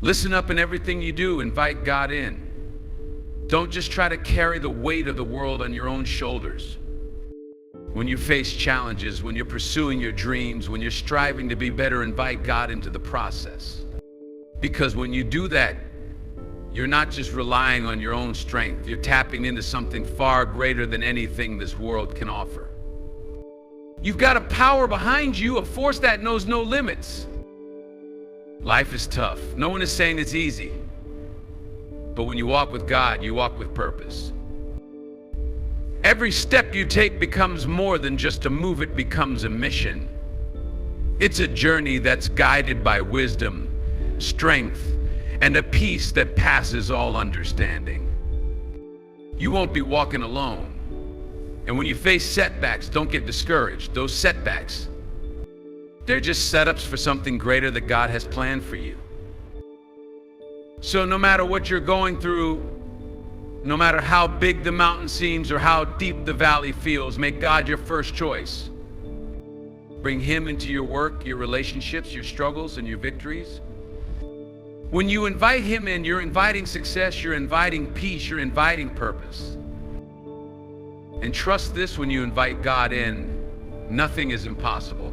Listen up in everything you do, invite God in. Don't just try to carry the weight of the world on your own shoulders. When you face challenges, when you're pursuing your dreams, when you're striving to be better, invite God into the process. Because when you do that, you're not just relying on your own strength, you're tapping into something far greater than anything this world can offer. You've got a power behind you, a force that knows no limits. Life is tough. No one is saying it's easy. But when you walk with God, you walk with purpose. Every step you take becomes more than just a move, it becomes a mission. It's a journey that's guided by wisdom, strength, and a peace that passes all understanding. You won't be walking alone. And when you face setbacks, don't get discouraged. Those setbacks, they're just setups for something greater that God has planned for you. So no matter what you're going through, no matter how big the mountain seems or how deep the valley feels, make God your first choice. Bring Him into your work, your relationships, your struggles, and your victories. When you invite Him in, you're inviting success, you're inviting peace, you're inviting purpose. And trust this, when you invite God in, nothing is impossible.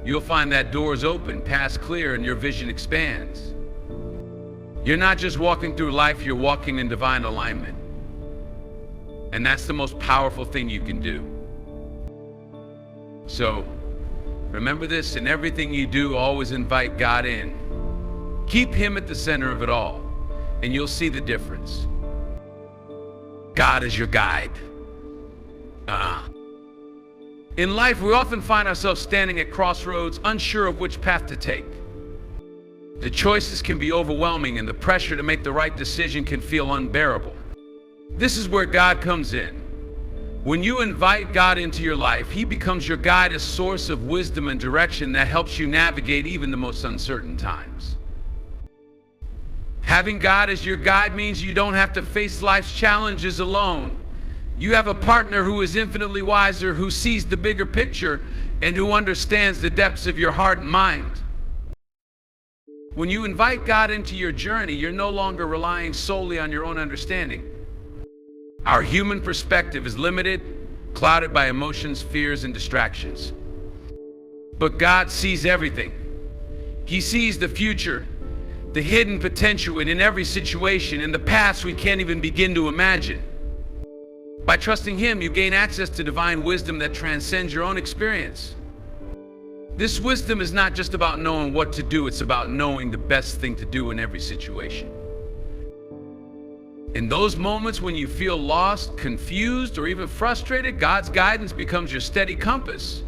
You'll find that doors open, paths clear, and your vision expands. You're not just walking through life, you're walking in divine alignment. And that's the most powerful thing you can do. So, remember this, in everything you do, always invite God in. Keep Him at the center of it all, and you'll see the difference. God is your guide. In life, we often find ourselves standing at crossroads, unsure of which path to take. The choices can be overwhelming, and the pressure to make the right decision can feel unbearable. This is where God comes in. When you invite God into your life, He becomes your guide, a source of wisdom and direction that helps you navigate even the most uncertain times. Having God as your guide means you don't have to face life's challenges alone. You have a partner who is infinitely wiser, who sees the bigger picture, and who understands the depths of your heart and mind. When you invite God into your journey, you're no longer relying solely on your own understanding. Our human perspective is limited, clouded by emotions, fears, and distractions. But God sees everything. He sees the future, the hidden potential in every situation, and the paths we can't even begin to imagine. By trusting Him, you gain access to divine wisdom that transcends your own experience. This wisdom is not just about knowing what to do, it's about knowing the best thing to do in every situation. In those moments when you feel lost, confused, or even frustrated, God's guidance becomes your steady compass.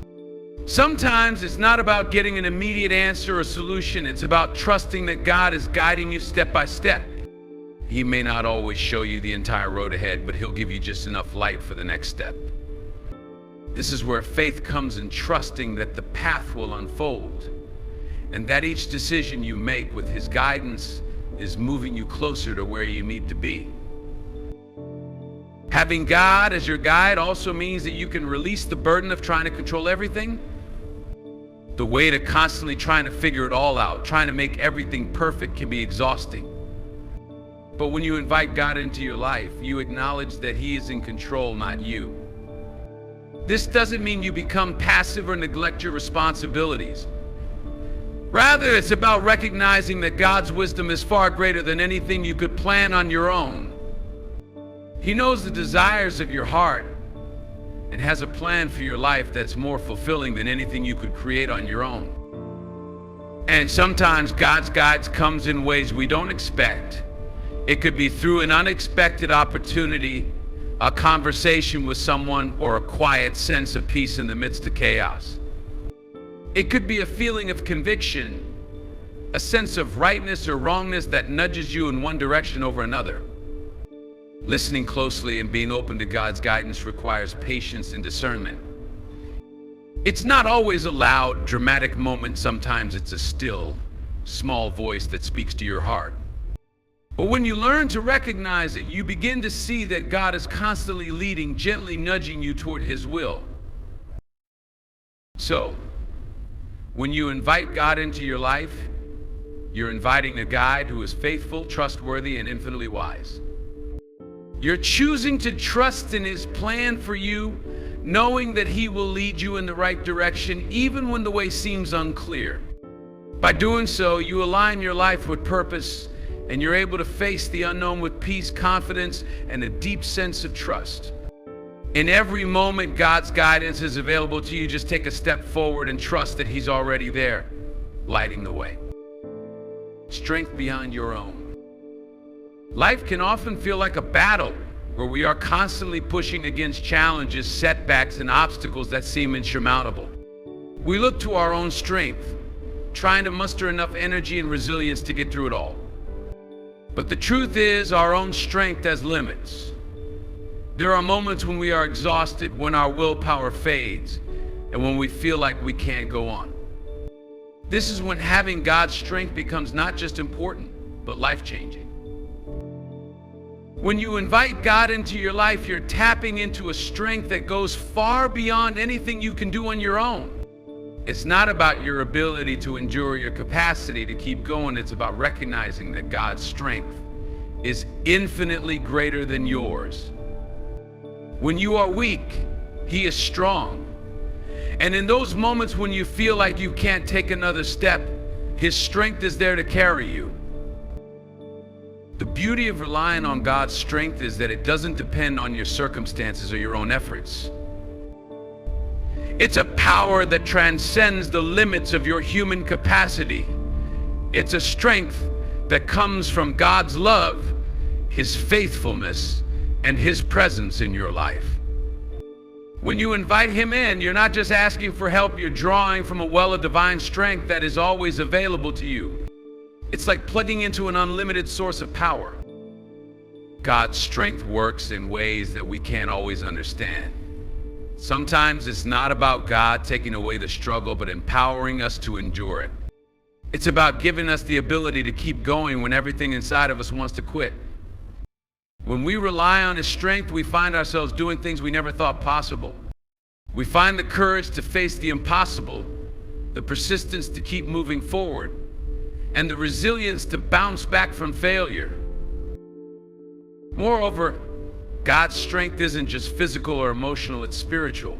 Sometimes it's not about getting an immediate answer or solution, it's about trusting that God is guiding you step by step. He may not always show you the entire road ahead, but He'll give you just enough light for the next step. This is where faith comes in, trusting that the path will unfold, and that each decision you make with His guidance is moving you closer to where you need to be. Having God as your guide also means that you can release the burden of trying to control everything. The weight of constantly trying to figure it all out, trying to make everything perfect, can be exhausting. But when you invite God into your life, you acknowledge that He is in control, not you. This doesn't mean you become passive or neglect your responsibilities. Rather, it's about recognizing that God's wisdom is far greater than anything you could plan on your own. He knows the desires of your heart and has a plan for your life that's more fulfilling than anything you could create on your own. And sometimes God's guidance comes in ways we don't expect. It could be through an unexpected opportunity, a conversation with someone, or a quiet sense of peace in the midst of chaos. It could be a feeling of conviction, a sense of rightness or wrongness that nudges you in one direction over another. Listening closely and being open to God's guidance requires patience and discernment. It's not always a loud, dramatic moment. Sometimes it's a still, small voice that speaks to your heart. But when you learn to recognize it, you begin to see that God is constantly leading, gently nudging you toward His will. So, when you invite God into your life, You're inviting a guide who is faithful, trustworthy, and infinitely wise. You're choosing to trust in his plan for you, knowing that he will lead you in the right direction, even when the way seems unclear. By doing so, you align your life with purpose, and you're able to face the unknown with peace, confidence, and a deep sense of trust. In every moment, God's guidance is available to you. Just take a step forward and trust that he's already there, lighting the way. Strength beyond your own. Life can often feel like a battle where we are constantly pushing against challenges, setbacks, and obstacles that seem insurmountable. We look to our own strength, trying to muster enough energy and resilience to get through it all. But the truth is, our own strength has limits. There are moments when we are exhausted, when our willpower fades, and when we feel like we can't go on. This is when having God's strength becomes not just important, but life-changing. When you invite God into your life, you're tapping into a strength that goes far beyond anything you can do on your own. It's not about your ability to endure, your capacity to keep going. It's about recognizing that God's strength is infinitely greater than yours. When you are weak, he is strong. And in those moments when you feel like you can't take another step, his strength is there to carry you. The beauty of relying on God's strength is that it doesn't depend on your circumstances or your own efforts. It's a power that transcends the limits of your human capacity. It's a strength that comes from God's love, his faithfulness, and his presence in your life. When you invite him in, you're not just asking for help, you're drawing from a well of divine strength that is always available to you. It's like plugging into an unlimited source of power. God's strength works in ways that we can't always understand. Sometimes it's not about God taking away the struggle, but empowering us to endure it. It's about giving us the ability to keep going when everything inside of us wants to quit. When we rely on his strength, we find ourselves doing things we never thought possible. We find the courage to face the impossible, the persistence to keep moving forward, and the resilience to bounce back from failure. Moreover, God's strength isn't just physical or emotional, it's spiritual.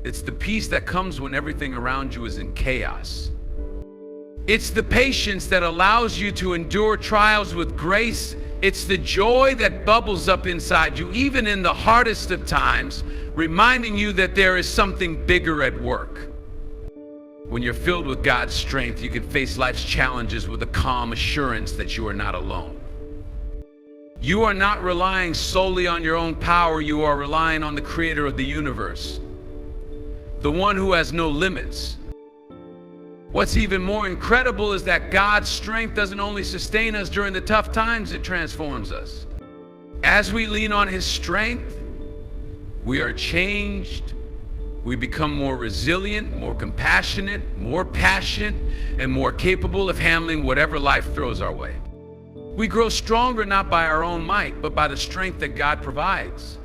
It's the peace that comes when everything around you is in chaos. It's the patience that allows you to endure trials with grace. It's the joy that bubbles up inside you, even in the hardest of times, reminding you that there is something bigger at work. When you're filled with God's strength, you can face life's challenges with a calm assurance that you are not alone. You are not relying solely on your own power, you are relying on the creator of the universe, the one who has no limits. What's even more incredible is that God's strength doesn't only sustain us during the tough times, it transforms us. As we lean on his strength, we are changed. We become more resilient, more compassionate, more passionate, and more capable of handling whatever life throws our way. We grow stronger not by our own might, but by the strength that God provides.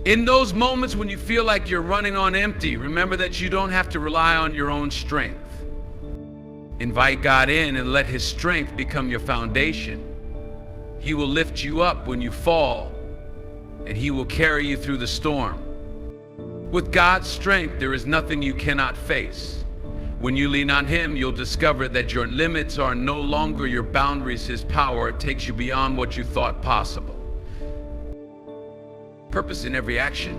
In those moments when you feel like you're running on empty, remember that you don't have to rely on your own strength. Invite God in and let his strength become your foundation. He will lift you up when you fall, and he will carry you through the storm. With God's strength, there is nothing you cannot face. When you lean on him, you'll discover that your limits are no longer your boundaries. His power takes you beyond what you thought possible. Purpose in every action.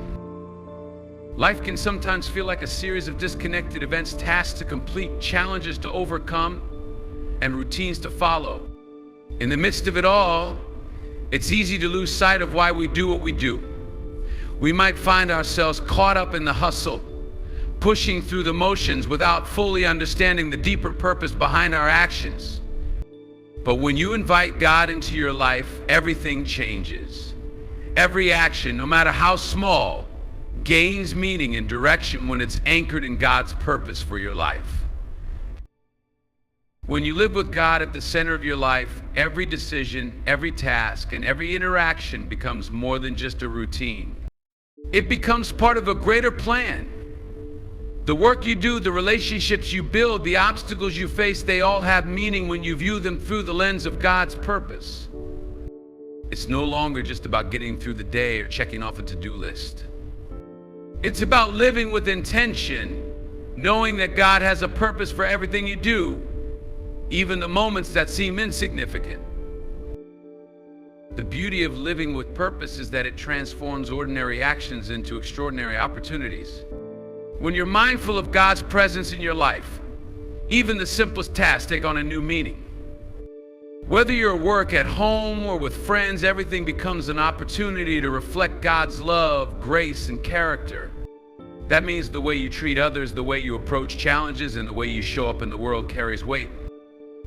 Life can sometimes feel like a series of disconnected events, tasks to complete, challenges to overcome, and routines to follow. In the midst of it all, it's easy to lose sight of why we do what we do. We might find ourselves caught up in the hustle, pushing through the motions without fully understanding the deeper purpose behind our actions. But when you invite God into your life, everything changes. Every action, no matter how small, gains meaning and direction when it's anchored in God's purpose for your life. When you live with God at the center of your life, every decision, every task, and every interaction becomes more than just a routine. It becomes part of a greater plan. The work you do, the relationships you build, the obstacles you face, they all have meaning when you view them through the lens of God's purpose. It's no longer just about getting through the day or checking off a to-do list. It's about living with intention, knowing that God has a purpose for everything you do, even the moments that seem insignificant. The beauty of living with purpose is that it transforms ordinary actions into extraordinary opportunities. When you're mindful of God's presence in your life, even the simplest tasks take on a new meaning. Whether you're at work, at home, or with friends, everything becomes an opportunity to reflect God's love, grace, and character. That means the way you treat others, the way you approach challenges, and the way you show up in the world carries weight.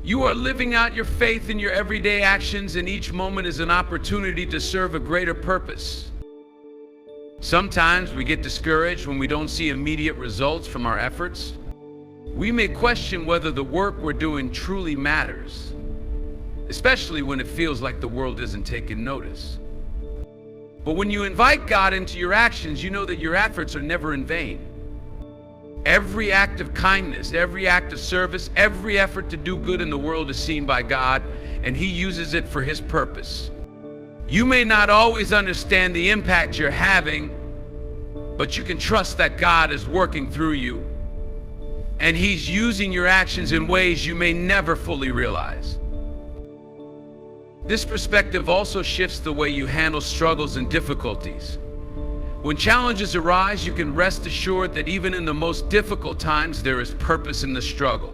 You are living out your faith in your everyday actions, and each moment is an opportunity to serve a greater purpose. Sometimes we get discouraged when we don't see immediate results from our efforts. We may question whether the work we're doing truly matters, especially when it feels like the world isn't taking notice. But when you invite God into your actions, you know that your efforts are never in vain. Every act of kindness, every act of service, every effort to do good in the world is seen by God, and He uses it for His purpose. You may not always understand the impact you're having, but you can trust that God is working through you, and He's using your actions in ways you may never fully realize. This perspective also shifts the way you handle struggles and difficulties. When challenges arise, you can rest assured that even in the most difficult times, there is purpose in the struggle.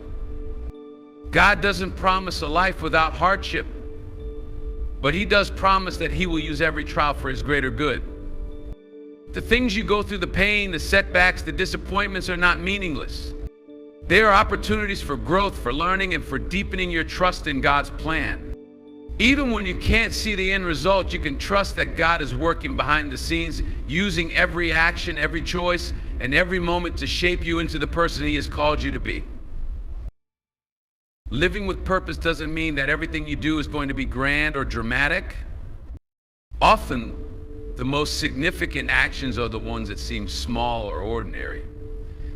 God doesn't promise a life without hardship, but He does promise that He will use every trial for His greater good. The things you go through, the pain, the setbacks, the disappointments are not meaningless. They are opportunities for growth, for learning, and for deepening your trust in God's plan. Even when you can't see the end result, you can trust that God is working behind the scenes, using every action, every choice, and every moment to shape you into the person He has called you to be. Living with purpose doesn't mean that everything you do is going to be grand or dramatic. Often, the most significant actions are the ones that seem small or ordinary.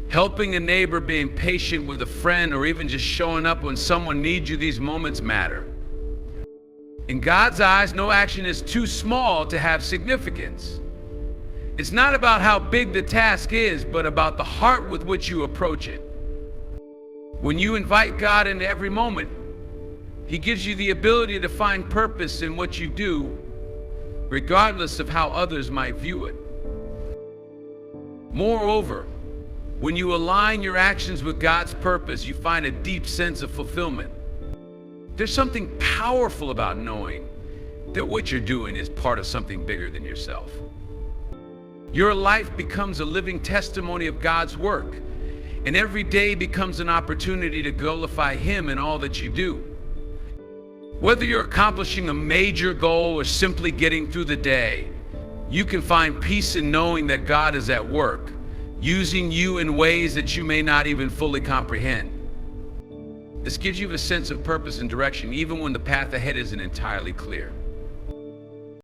Helping a neighbor, being patient with a friend, or even just showing up when someone needs you, these moments matter. In God's eyes, no action is too small to have significance. It's not about how big the task is, but about the heart with which you approach it. When you invite God into every moment, He gives you the ability to find purpose in what you do, regardless of how others might view it. Moreover, when you align your actions with God's purpose, you find a deep sense of fulfillment. There's something powerful about knowing that what you're doing is part of something bigger than yourself. Your life becomes a living testimony of God's work, and every day becomes an opportunity to glorify Him in all that you do. Whether you're accomplishing a major goal or simply getting through the day, you can find peace in knowing that God is at work, using you in ways that you may not even fully comprehend. This gives you a sense of purpose and direction, even when the path ahead isn't entirely clear.